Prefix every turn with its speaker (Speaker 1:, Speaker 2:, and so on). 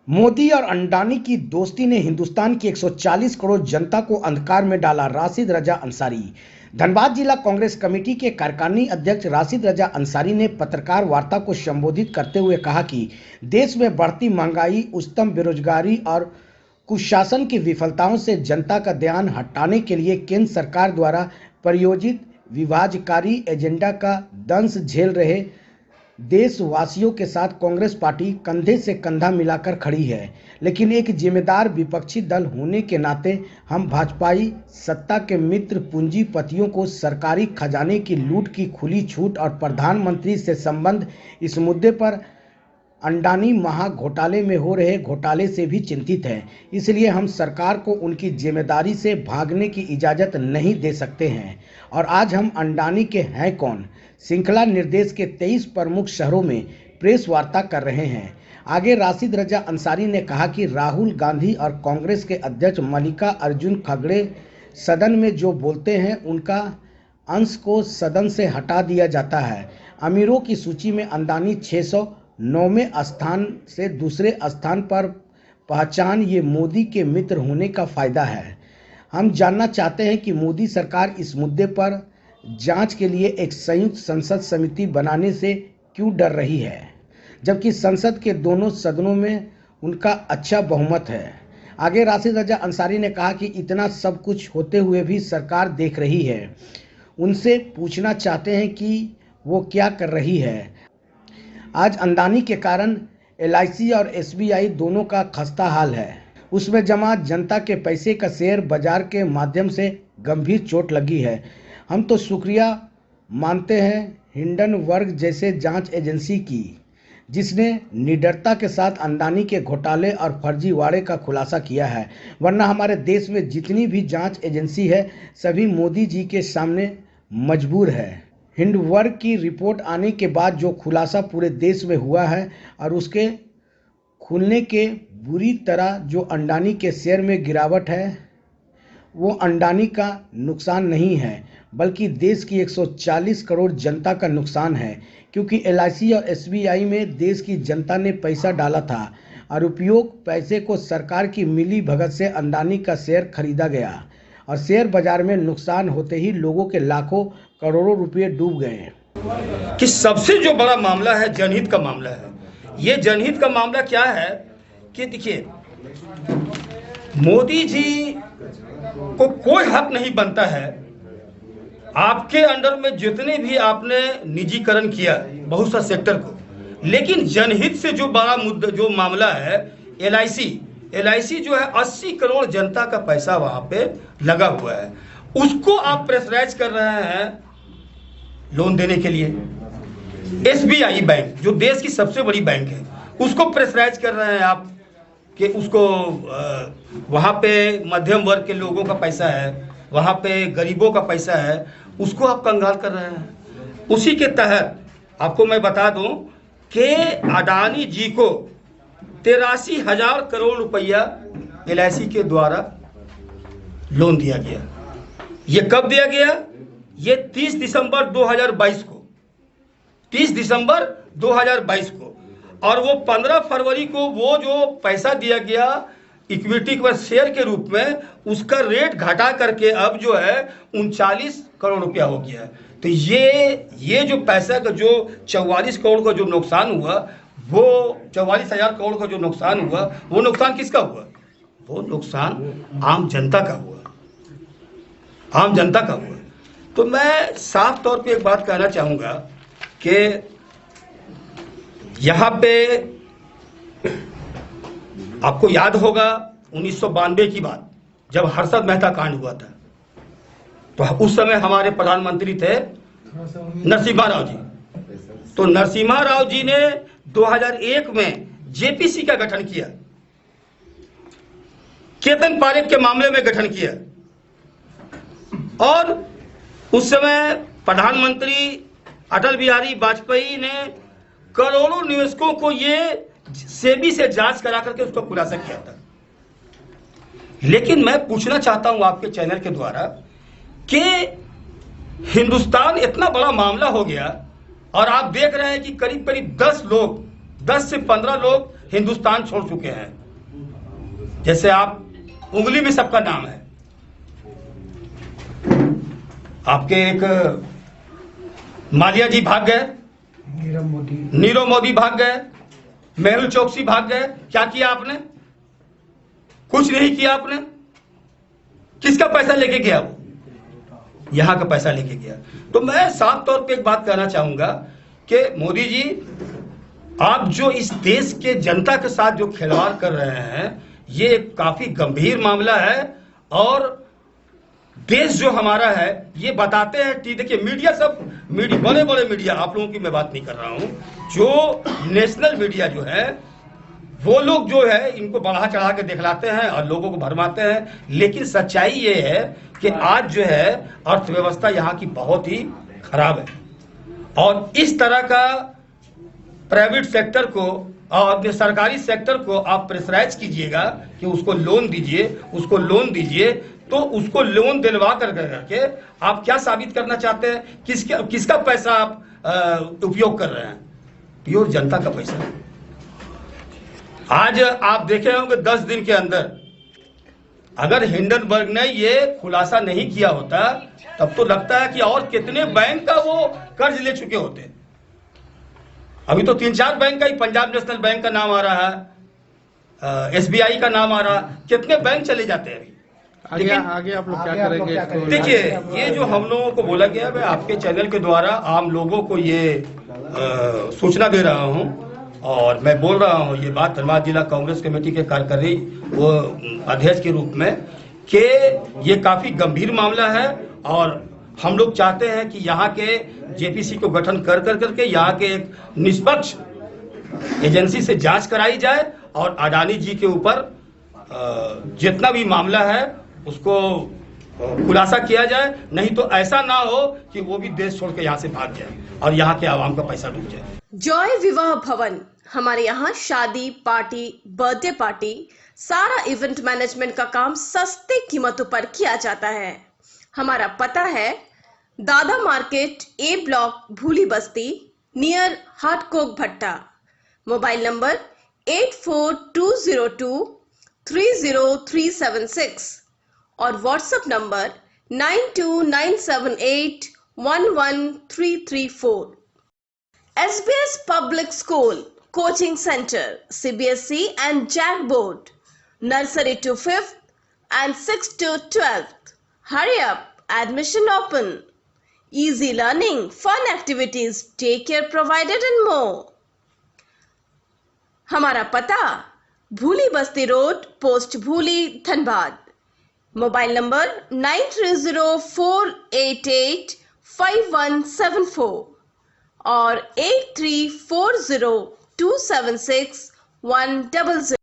Speaker 1: मोदी और अंडानी की दोस्ती ने हिंदुस्तान की 140 करोड़ जनता को अंधकार में डाला। राशिद रजा अंसारी। धनबाद जिला कांग्रेस कमेटी के कार्यकारिणी अध्यक्ष राशिद रजा अंसारी ने पत्रकार वार्ता को संबोधित करते हुए कहा कि देश में बढ़ती महंगाई, उच्चतम बेरोजगारी और कुशासन की विफलताओं से जनता का ध्यान हटाने के लिए केंद्र सरकार द्वारा प्रायोजित विभाजनकारी एजेंडा का दंश झेल रहे देशवासियों के साथ कांग्रेस पार्टी कंधे से कंधा मिलाकर खड़ी है। लेकिन एक जिम्मेदार विपक्षी दल होने के नाते हम भाजपाई सत्ता के मित्र पूंजीपतियों को सरकारी खजाने की लूट की खुली छूट और प्रधानमंत्री से संबंध इस मुद्दे पर अंडानी महाघोटाले में हो रहे घोटाले से भी चिंतित हैं। इसलिए हम सरकार को उनकी जिम्मेदारी से भागने की इजाज़त नहीं दे सकते हैं। और आज हम अंडानी के हैं कौन श्रृंखला निर्देश के 23 प्रमुख शहरों में प्रेस वार्ता कर रहे हैं। आगे राशिद रजा अंसारी ने कहा कि राहुल गांधी और कांग्रेस के अध्यक्ष मल्लिका अर्जुन खड़गे सदन में जो बोलते हैं उनका अंश को सदन से हटा दिया जाता है। अमीरों की सूची में अंडानी 609वें स्थान से दूसरे स्थान पर पहचान ये मोदी के मित्र होने का फायदा है। हम जानना चाहते हैं कि मोदी सरकार इस मुद्दे पर जांच के लिए एक संयुक्त संसद समिति बनाने से क्यों डर रही है, जबकि संसद के दोनों सदनों में उनका अच्छा बहुमत है। आगे राशिद रजा अंसारी ने कहा कि इतना सब कुछ होते हुए भी सरकार देख रही है। उनसे पूछना चाहते हैं कि वो क्या कर रही है। आज अंडानी के कारण LIC और SBI दोनों का खस्ता हाल है। उसमें जमा जनता के पैसे का शेयर बाजार के माध्यम से गंभीर चोट लगी है। हम तो शुक्रिया मानते हैं हिंडनबर्ग जैसे जांच एजेंसी की, जिसने निडरता के साथ अंडानी के घोटाले और फर्जीवाड़े का खुलासा किया है। वरना हमारे देश में जितनी भी जांच एजेंसी है सभी मोदी जी के सामने मजबूर है। हिंडनबर्ग की रिपोर्ट आने के बाद जो खुलासा पूरे देश में हुआ है और उसके खुलने के बुरी तरह जो अंडानी के शेयर में गिरावट है, वो अंडानी का नुकसान नहीं है बल्कि देश की 140 करोड़ जनता का नुकसान है। क्योंकि LIC और SBI में देश की जनता ने पैसा डाला था और उपयोग पैसे को सरकार की मिली भगत से अंडानी का शेयर खरीदा गया और शेयर बाजार में नुकसान होते ही लोगों के लाखों करोड़ों रुपये डूब गए।
Speaker 2: कि सबसे जो बड़ा मामला है जनहित का मामला है। ये जनहित का मामला क्या है कि देखिए, मोदी जी को कोई हक नहीं बनता है। आपके अंडर में जितने भी आपने निजीकरण किया बहुत सा सेक्टर को, लेकिन जनहित से जो बड़ा मुद्दा जो मामला है LIC जो है 80 करोड़ जनता का पैसा वहां पे लगा हुआ है, उसको आप प्रेशराइज कर रहे हैं लोन देने के लिए। SBI बैंक जो देश की सबसे बड़ी बैंक है उसको प्रेशराइज कर रहे हैं आप कि उसको वहाँ पे मध्यम वर्ग के लोगों का पैसा है, वहाँ पे गरीबों का पैसा है, उसको आप कंगाल कर रहे हैं। उसी के तहत आपको मैं बता दूं कि अडानी जी को 83,000 करोड़ रुपया LIC के द्वारा लोन दिया गया। ये कब दिया गया? ये 30 दिसंबर 2022 को, 30 दिसंबर 2022 को। और वो 15 फरवरी को वो जो पैसा दिया गया इक्विटी पर शेयर के रूप में, उसका रेट घटा करके अब जो है 39 करोड़ रुपया हो गया है। तो ये जो पैसा का जो 44 करोड़ का जो नुकसान हुआ, वो 44,000 करोड़ का जो नुकसान हुआ, वो नुकसान किसका हुआ? वो नुकसान आम जनता का हुआ, आम जनता का हुआ। तो मैं साफ तौर पे एक बात कहना चाहूँगा कि यहाँ पे आपको याद होगा 1992 की बात, जब हर्षद मेहता कांड हुआ था, तो उस समय हमारे प्रधानमंत्री थे नरसिम्हा राव जी। तो नरसिम्हा राव जी ने 2001 में JPC का गठन किया, केतन पारेख के मामले में गठन किया, और उस समय प्रधानमंत्री अटल बिहारी वाजपेयी ने करोड़ों निवेशकों को ये सेबी से जांच करा करके उसका खुलासा किया था। लेकिन मैं पूछना चाहता हूं आपके चैनल के द्वारा कि हिंदुस्तान इतना बड़ा मामला हो गया और आप देख रहे हैं कि करीब करीब 10 से 15 लोग हिंदुस्तान छोड़ चुके हैं। जैसे आप उंगली में सबका नाम है, आपके एक मालिया जी भाग गए, नीरव मोदी भाग गए, मेहुल चोकसी भाग गए। क्या किया आपने? कुछ नहीं किया आपने। किसका पैसा लेके गया? वो यहां का पैसा लेके गया। तो मैं साफ तौर पे एक बात कहना चाहूंगा कि मोदी जी, आप जो इस देश के जनता के साथ जो खिलवाड़ कर रहे हैं, ये एक काफी गंभीर मामला है। और देश जो हमारा है, ये बताते हैं देखिए मीडिया, सब मीडिया, बड़े बड़े मीडिया, आप लोगों की मैं बात नहीं कर रहा हूं, जो नेशनल मीडिया जो है, वो लोग जो है इनको बढ़ा चढ़ा के दिखलाते हैं और लोगों को भरमाते हैं। लेकिन सच्चाई ये है कि आज जो है अर्थव्यवस्था यहाँ की बहुत ही खराब है। और इस तरह का प्राइवेट सेक्टर को और सरकारी सेक्टर को आप प्रेशराइज कीजिएगा कि उसको लोन दीजिए, उसको लोन दीजिए, तो उसको लोन दिलवा करके आप क्या साबित करना चाहते हैं? किसका पैसा आप उपयोग कर रहे हैं? प्योर जनता का पैसा। आज आप देखे होंगे 10 दिन के अंदर अगर हिंडनबर्ग ने ये खुलासा नहीं किया होता, तब तो लगता है कि और कितने बैंक का वो कर्ज ले चुके होते। अभी तो 3-4 बैंक का ही, पंजाब नेशनल बैंक का नाम आ रहा है, SBI का नाम आ रहा है, कितने बैंक चले जाते हैं अभी।
Speaker 3: आगे आप लोग क्या करेंगे?
Speaker 2: देखिए, ये जो हम लोगों को बोला गया, मैं आपके चैनल के द्वारा आम लोगों को ये सूचना दे रहा हूं और मैं बोल रहा हूं ये बात धनबाद जिला कांग्रेस कमेटी के कार्यकारी वो अध्यक्ष के रूप में कि ये काफी गंभीर मामला है। और हम लोग चाहते हैं कि यहाँ के JPC को गठन कर करके यहाँ के एक निष्पक्ष एजेंसी से जांच कराई जाए और अडानी जी के ऊपर जितना भी मामला है उसको खुलासा किया जाए। नहीं तो ऐसा ना हो कि वो भी देश छोड़ के यहाँ से भाग जाए और यहाँ के आवाम का पैसा डूब जाए।
Speaker 4: जॉय विवाह भवन, हमारे यहाँ शादी, पार्टी, बर्थडे पार्टी, सारा इवेंट मैनेजमेंट का काम सस्ते कीमतों पर किया जाता है। हमारा पता है दादा मार्केट, A ब्लॉक, भूली बस्ती, नियर हाटकोक भट्टा। मोबाइल नंबर 8420230376 और WhatsApp number 9297811334। SBS Public School, Coaching Center, CBSE and JAC Board, Nursery to 5th and 6th to 12th. Hurry up, admission open. Easy learning, fun activities, daycare provided and more. हमारा पता भूली बस्ती road, post भूली, Dhanbad. Mobile number 9304885174 और 8340276100।